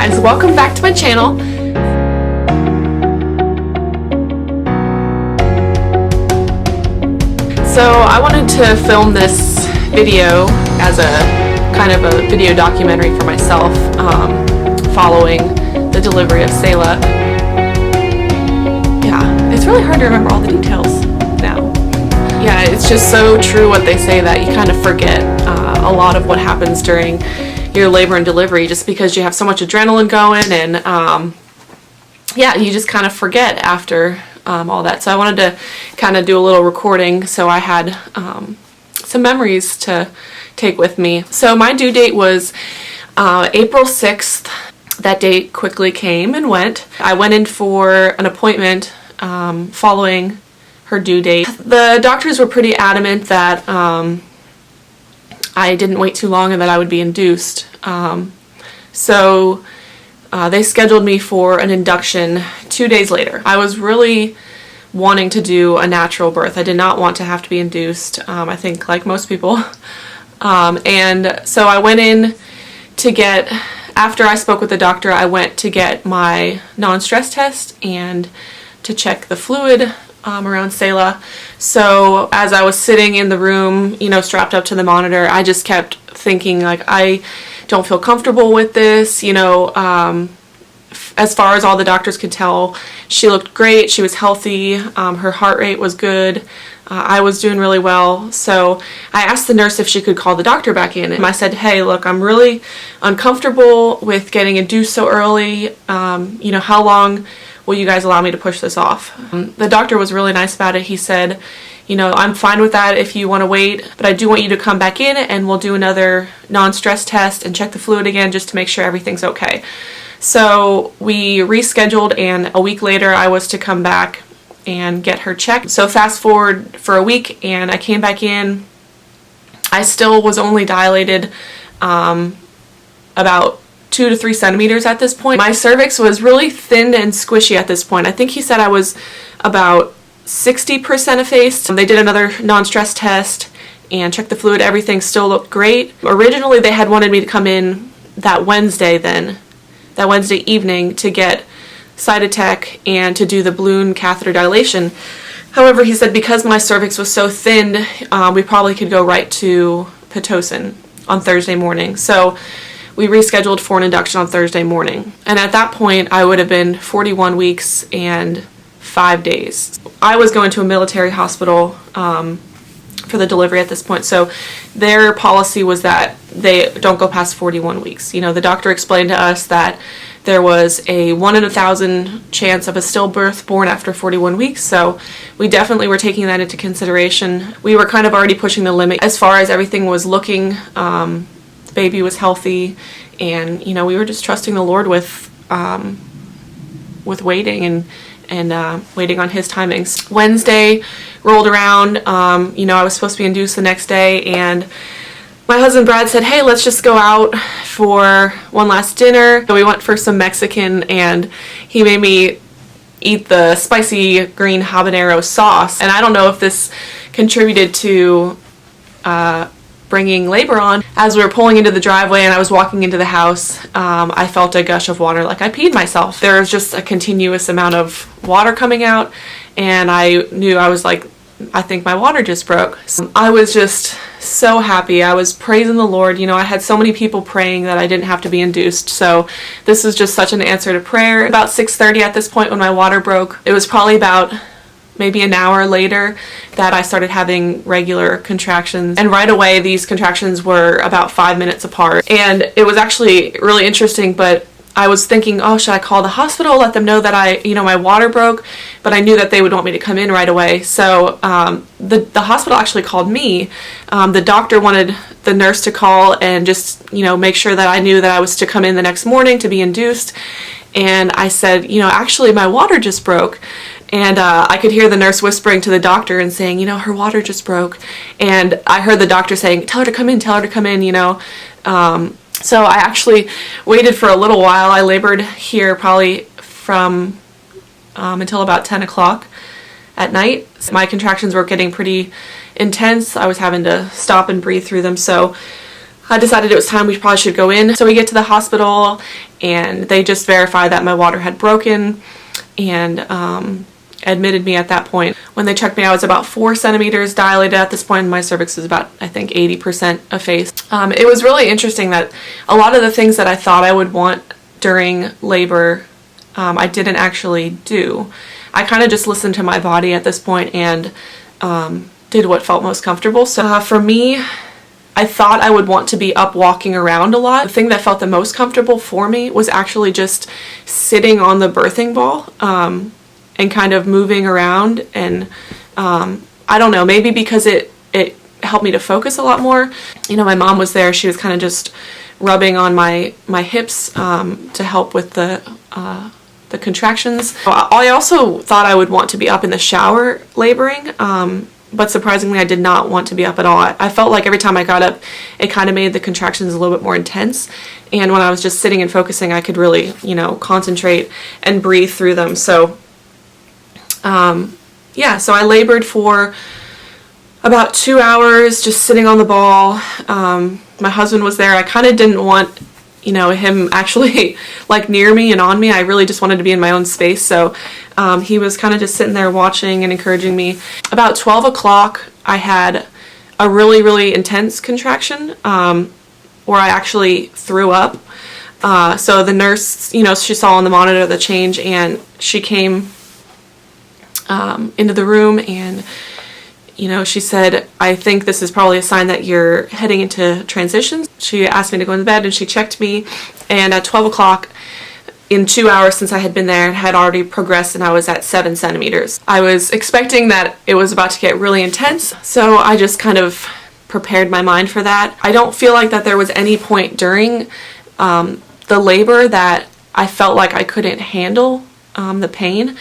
guys, welcome back to my channel. So I wanted to film this video as a kind of a video documentary for myself, following the delivery of Selah. Yeah, it's really hard to remember all the details now. Yeah, it's just so true what they say that you kind of forget a lot of what happens during your labor and delivery just because you have so much adrenaline going, and yeah, you just kind of forget after all that. So I wanted to kind of do a little recording so I had some memories to take with me. So my due date was April 6th. That date quickly came and went. I went in for an appointment following her due date. The doctors were pretty adamant that I didn't wait too long and that I would be induced. So they scheduled me for an induction 2 days later. I was really wanting to do a natural birth. I did not want to have to be induced, I think like most people. And so I went in to get, after I spoke with the doctor, I went to get my non-stress test and to check the fluid around Selah. So as I was sitting in the room, you know, strapped up to the monitor, I just kept thinking, like, I don't feel comfortable with this, you know. As far as all the doctors could tell, she looked great, she was healthy, her heart rate was good, I was doing really well. So I asked the nurse if she could call the doctor back in, and I said, hey, look, I'm really uncomfortable with getting induced so early, you know, how long will you guys allow me to push this off? The doctor was really nice about it. He said, you know, I'm fine with that if you want to wait, but I do want you to come back in and we'll do another non-stress test and check the fluid again just to make sure everything's okay. So we rescheduled, and a week later I was to come back and get her checked. So fast forward for a week, and I came back in. I still was only dilated about 2 to 3 centimeters at this point. My cervix was really thin and squishy at this point. I think he said I was about 60% effaced. They did another non-stress test and checked the fluid. Everything still looked great. Originally they had wanted me to come in that Wednesday evening to get Cytotec and to do the balloon catheter dilation. However, he said because my cervix was so thin, we probably could go right to Pitocin on Thursday morning. So we rescheduled for an induction on Thursday morning. And at that point, I would have been 41 weeks and 5 days. I was going to a military hospital for the delivery at this point, so their policy was that they don't go past 41 weeks. You know, the doctor explained to us that there was a 1 in 1,000 chance of a stillbirth born after 41 weeks, so we definitely were taking that into consideration. We were kind of already pushing the limit as far as everything was looking. The baby was healthy, and you know, we were just trusting the Lord with waiting and waiting on His timings. Wednesday rolled around. You know, I was supposed to be induced the next day, and my husband Brad said, hey, let's just go out for one last dinner. So we went for some Mexican, and he made me eat the spicy green habanero sauce. And I don't know if this contributed to bringing labor on. As we were pulling into the driveway and I was walking into the house, I felt a gush of water, like I peed myself. There was just a continuous amount of water coming out, and I knew, I was like, I think my water just broke. So I was just so happy. I was praising the Lord. You know, I had so many people praying that I didn't have to be induced, so this was just such an answer to prayer. About 6:30 at this point when my water broke, it was probably about maybe an hour later that I started having regular contractions, and right away these contractions were about 5 minutes apart. And it was actually really interesting, but I was thinking, oh, should I call the hospital, let them know that my water broke? But I knew that they would want me to come in right away. So the hospital actually called me. The doctor wanted the nurse to call and just, you know, make sure that I knew that I was to come in the next morning to be induced. And I said, you know, actually my water just broke. And I could hear the nurse whispering to the doctor and saying, you know, her water just broke. And I heard the doctor saying, tell her to come in, you know. So I actually waited for a little while. I labored here probably from until about 10 o'clock at night. My contractions were getting pretty intense. I was having to stop and breathe through them. So I decided it was time we probably should go in. So we get to the hospital and they just verified that my water had broken and admitted me at that point. When they checked me, I was about 4 centimeters dilated at this point, and my cervix was about, I think, 80% effaced. It was really interesting that a lot of the things that I thought I would want during labor, I didn't actually do. I kind of just listened to my body at this point and did what felt most comfortable. So for me, I thought I would want to be up walking around a lot. The thing that felt the most comfortable for me was actually just sitting on the birthing ball and kind of moving around. And I don't know, maybe because it helped me to focus a lot more. You know, my mom was there. She was kind of just rubbing on my hips to help with the contractions. I also thought I would want to be up in the shower laboring. But surprisingly, I did not want to be up at all. I felt like every time I got up, it kind of made the contractions a little bit more intense. And when I was just sitting and focusing, I could really, you know, concentrate and breathe through them. So, yeah, so I labored for about 2 hours, just sitting on the ball. My husband was there. I kind of didn't want, you know, him actually like near me and on me. I really just wanted to be in my own space. So he was kind of just sitting there watching and encouraging me. About 12 o'clock, I had a really, really intense contraction where I actually threw up. So the nurse, you know, she saw on the monitor the change, and she came into the room and, you know, she said, I think this is probably a sign that you're heading into transitions. She asked me to go into bed, and she checked me, and at 12 o'clock, in 2 hours since I had been there, it had already progressed and I was at 7 centimeters. I was expecting that it was about to get really intense, so I just kind of prepared my mind for that. I don't feel like that there was any point during the labor that I felt like I couldn't handle the pain.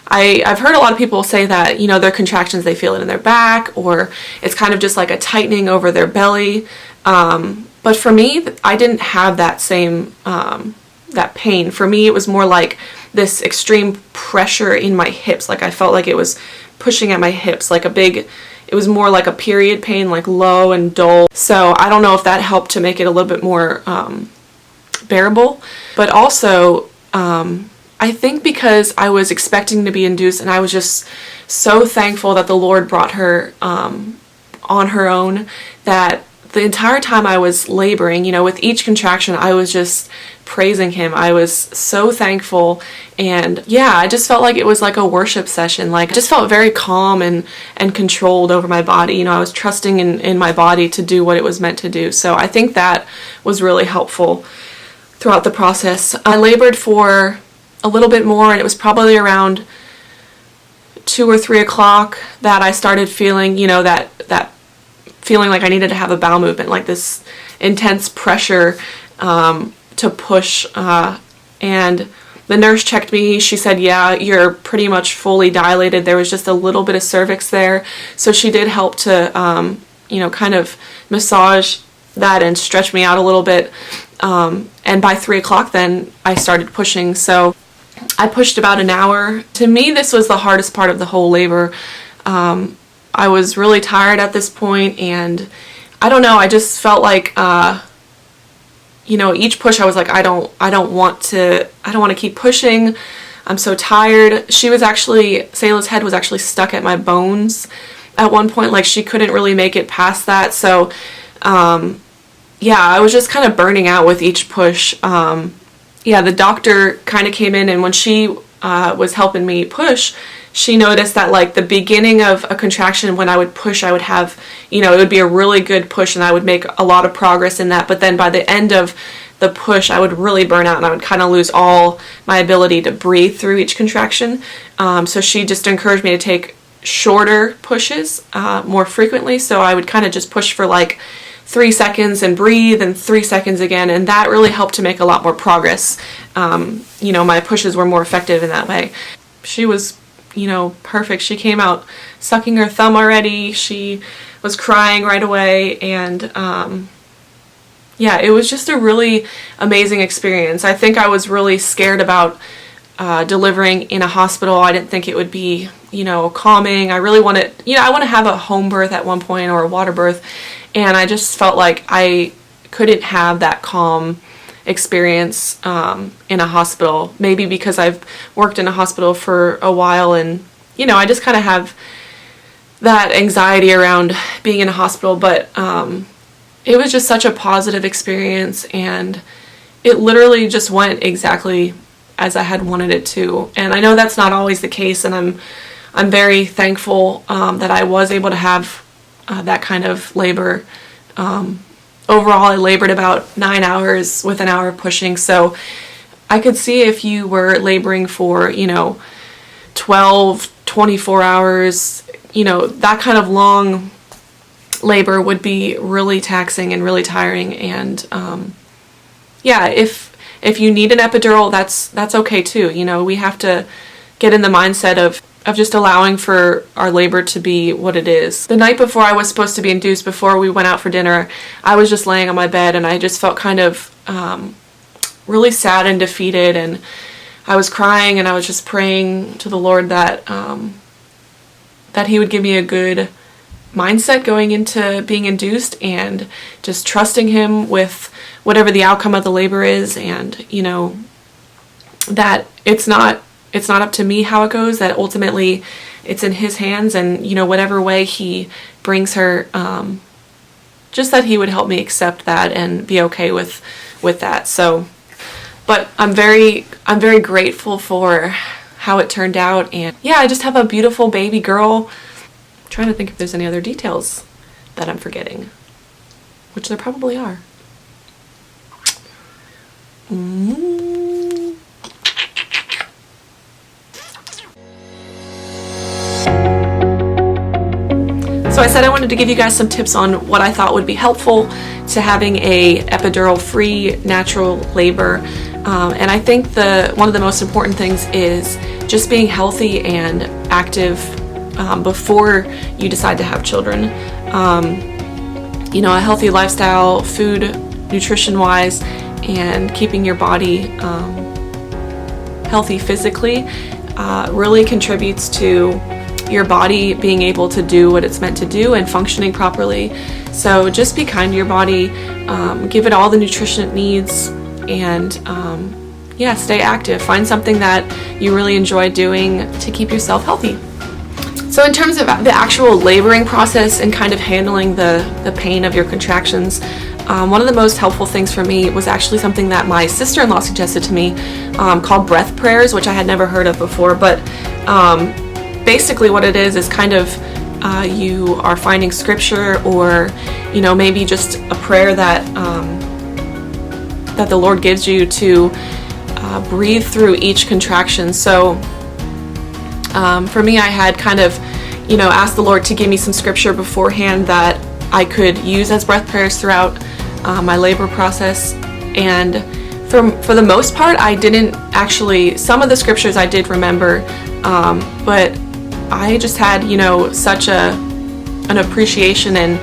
I've heard a lot of people say that, you know, their contractions, they feel it in their back, or it's kind of just like a tightening over their belly. But for me, I didn't have that same, that pain. For me, it was more like this extreme pressure in my hips. Like I felt like it was pushing at my hips, like it was more like a period pain, like low and dull. So I don't know if that helped to make it a little bit more bearable. But also, I think because I was expecting to be induced, and I was just so thankful that the Lord brought her on her own, that the entire time I was laboring, you know, with each contraction, I was just praising Him. I was so thankful, and yeah, I just felt like it was like a worship session. Like, I just felt very calm and controlled over my body. You know, I was trusting in my body to do what it was meant to do. So I think that was really helpful throughout the process. I labored for a little bit more, and it was probably around 2 or 3 o'clock that I started feeling, you know, that feeling like I needed to have a bowel movement, like this intense pressure to push. And the nurse checked me. She said, yeah, you're pretty much fully dilated. There was just a little bit of cervix there. So she did help to, you know, kind of massage that and stretch me out a little bit. And by 3 o'clock then I started pushing. So I pushed about an hour. To me, this was the hardest part of the whole labor. I was really tired at this point, and I don't know, I just felt like, you know, each push I was like, I don't want to keep pushing. I'm so tired. Selah's head was actually stuck at my bones at one point. Like, she couldn't really make it past that. So, yeah, I was just kind of burning out with each push. Yeah, the doctor kind of came in, and when she was helping me push, she noticed that, like, the beginning of a contraction, when I would push, I would have, you know, it would be a really good push and I would make a lot of progress in that. But then by the end of the push, I would really burn out and I would kind of lose all my ability to breathe through each contraction. So she just encouraged me to take shorter pushes more frequently. So I would kind of just push for like 3 seconds and breathe, and 3 seconds again, and that really helped to make a lot more progress. You know, my pushes were more effective in that way. She was, you know, perfect. She came out sucking her thumb already. She was crying right away, and yeah, it was just a really amazing experience. I think I was really scared about delivering in a hospital. I didn't think it would be, you know, calming. I really wanted, you know, I want to have a home birth at one point, or a water birth, and I just felt like I couldn't have that calm experience in a hospital. Maybe because I've worked in a hospital for a while, and I just kind of have that anxiety around being in a hospital. But it was just such a positive experience, and it literally just went exactly as I had wanted it to. And I know that's not always the case, and I'm very thankful that I was able to have that kind of labor. Overall, I labored about 9 hours with an hour of pushing. So I could see if you were laboring for, 12, 24 hours, that kind of long labor would be really taxing and really tiring. And if you need an epidural, that's okay too. We have to get in the mindset of just allowing for our labor to be what it is. The night before I was supposed to be induced, before we went out for dinner, I was just laying on my bed, and I just felt kind of really sad and defeated, and I was crying, and I was just praying to the Lord that He would give me a good mindset going into being induced, and just trusting Him with whatever the outcome of the labor is, and that it's not up to me how it goes, that ultimately it's in His hands, and whatever way He brings her, just that He would help me accept that and be okay with that. So, but I'm very grateful for how it turned out, and I just have a beautiful baby girl. I'm trying to think if there's any other details that I'm forgetting, which there probably are. So I said I wanted to give you guys some tips on what I thought would be helpful to having a epidural-free natural labor. And I think one of the most important things is just being healthy and active before you decide to have children. A healthy lifestyle, food, nutrition-wise, and keeping your body healthy physically really contributes to your body being able to do what it's meant to do and functioning properly. So just be kind to your body, give it all the nutrition it needs, and stay active. Find something that you really enjoy doing to keep yourself healthy. So in terms of the actual laboring process and kind of handling the pain of your contractions, one of the most helpful things for me was actually something that my sister-in-law suggested to me, called breath prayers, which I had never heard of before. But basically what it is kind of you are finding scripture, or maybe just a prayer that the Lord gives you to breathe through each contraction. So for me, I had kind of asked the Lord to give me some scripture beforehand that I could use as breath prayers throughout my labor process. And for the most part, I didn't actually, some of the scriptures I did remember, but I just had, such an appreciation and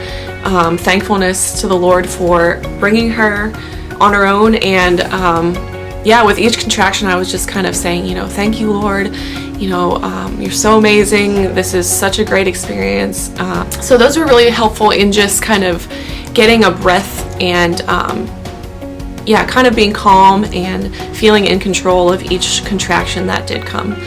thankfulness to the Lord for bringing her on her own. And with each contraction, I was just kind of saying, thank you, Lord. You're so amazing. This is such a great experience. So those were really helpful in just kind of getting a breath and kind of being calm and feeling in control of each contraction that did come.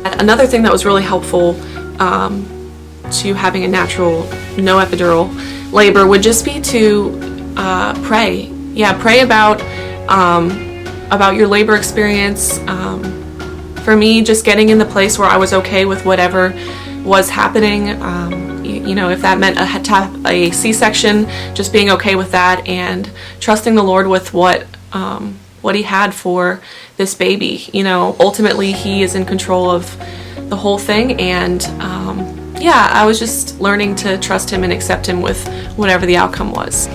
Another thing that was really helpful to having a natural, no epidural labor would just be to pray. Pray about your labor experience. For me, just getting in the place where I was okay with whatever was happening. If that meant a C-section, just being okay with that and trusting the Lord with what He had for this baby. Ultimately He is in control of the whole thing, and I was just learning to trust Him and accept Him with whatever the outcome was.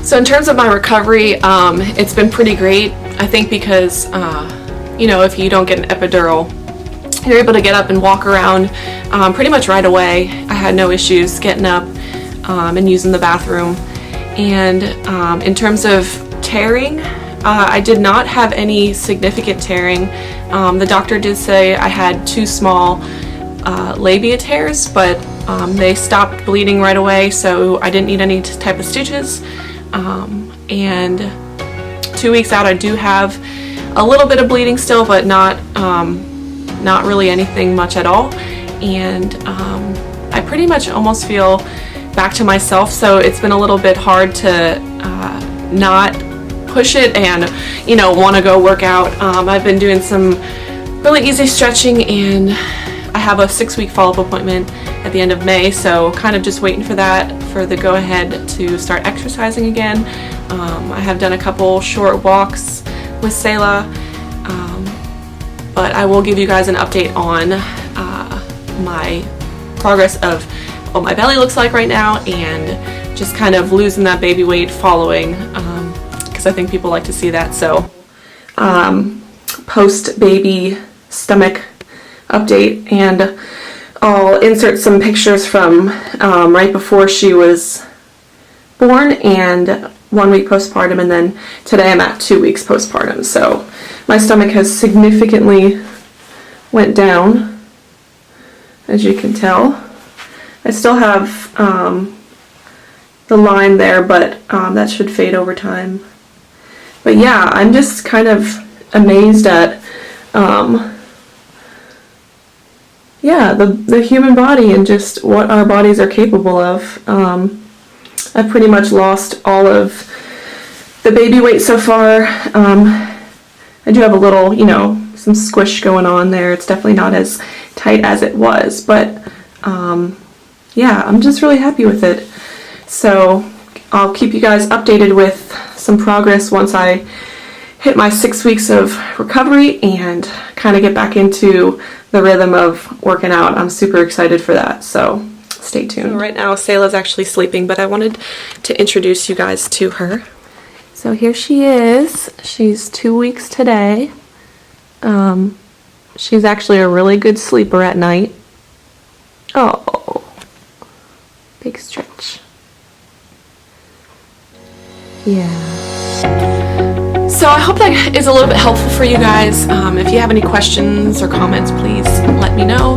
So in terms of my recovery, it's been pretty great, I think, because if you don't get an epidural, you're able to get up and walk around pretty much right away. I had no issues getting up and using the bathroom. And in terms of tearing, I did not have any significant tearing. The doctor did say I had 2 small labia tears, but they stopped bleeding right away, so I didn't need any type of stitches. and 2 weeks out I do have a little bit of bleeding still, but not really anything much at all. And I pretty much almost feel back to myself, so it's been a little bit hard to not push it and want to go work out. I've been doing some really easy stretching, and I have a 6-week follow-up appointment at the end of May, so kind of just waiting for that, for the go-ahead to start exercising again. I have done a couple short walks with Selah, but I will give you guys an update on my progress of what my belly looks like right now, and just kind of losing that baby weight following, because I think people like to see that. So post-baby stomach update, and I'll insert some pictures from right before she was born and 1 week postpartum, and then today I'm at 2 weeks postpartum. So my stomach has significantly went down, as you can tell. I still have the line there, but that should fade over time. But yeah, I'm just kind of amazed at the human body and just what our bodies are capable of. I've pretty much lost all of the baby weight so far. I do have a little, some squish going on there. It's definitely not as tight as it was, but yeah, I'm just really happy with it. So I'll keep you guys updated with some progress once I hit my 6 weeks of recovery and kind of get back into the rhythm of working out. I'm super excited for that, so stay tuned. So right now Selah's actually sleeping, but I wanted to introduce you guys to her. So here she is. She's 2 weeks today. She's actually a really good sleeper at night. Oh, big stretch. Yeah. So I hope that is a little bit helpful for you guys. If you have any questions or comments, please let me know.